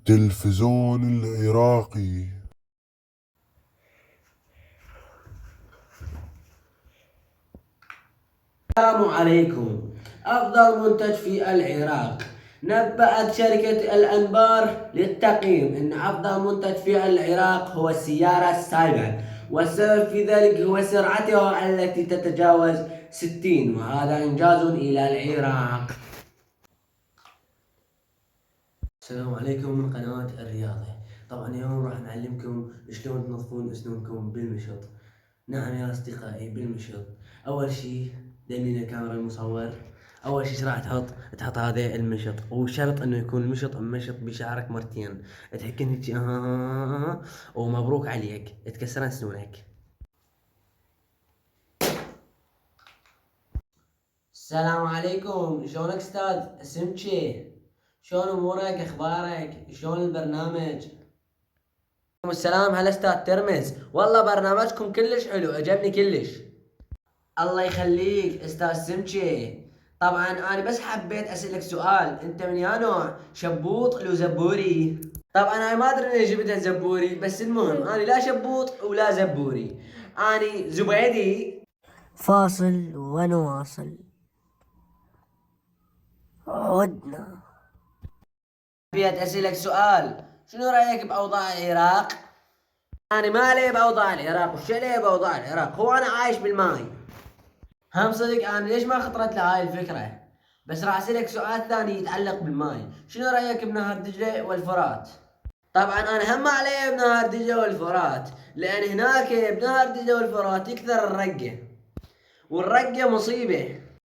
التلفزيون العراقي. السلام عليكم. أفضل منتج في العراق. نبأت شركة الأنبار للتقييم أن أفضل منتج في العراق هو السيارة السايبر، والسبب في ذلك هو سرعتها التي تتجاوز 60، وهذا إنجاز إلى العراق. السلام عليكم من قناة الرياضة. طبعا اليوم راح نعلمكم شلون تنظفون أسنانكم بالمشط. نعم يا أصدقائي، بالمشط. أول شي دليل الكاميرا المصور. أول شي ايش راح تحط هذا المشط، وشرط إنه يكون المشط ممشط بشعرك مرتين. تحكي هيك ومبروك عليك، تكسرن سنونك. السلام عليكم، شلونك أستاذ؟ اسمك شي؟ شلون أمورك؟ أخبارك؟ شلون البرنامج؟ السلام، هلا أستاذ ترمز، والله برنامجكم كلش حلو، عجبني كلش. الله يخليك استاذ سمشي. طبعا انا بس حبيت اسالك سؤال، انت من يا نوع، شبوط لو زبوري؟ طبعا انا ما ادري اني جبتها زبوري، بس المهم انا لا شبوط ولا زبوري، اني زبيدي. فاصل ونواصل. عدنا. حبيت اسالك سؤال، شنو رايك باوضاع العراق؟ انا ما لي باوضاع العراق، وش لي باوضاع العراق؟ هو انا عايش بالماي. هم صدق انا ليش ما خطرت لي هاي الفكرة؟ بس راح اسألك سؤال ثاني يتعلق بالماي، شنو رأيك بنهر دجلة والفرات؟ طبعا انا هم علي بنهر دجلة والفرات، لان هناك بنهر دجلة والفرات يكثر الرقة، والرقة مصيبة.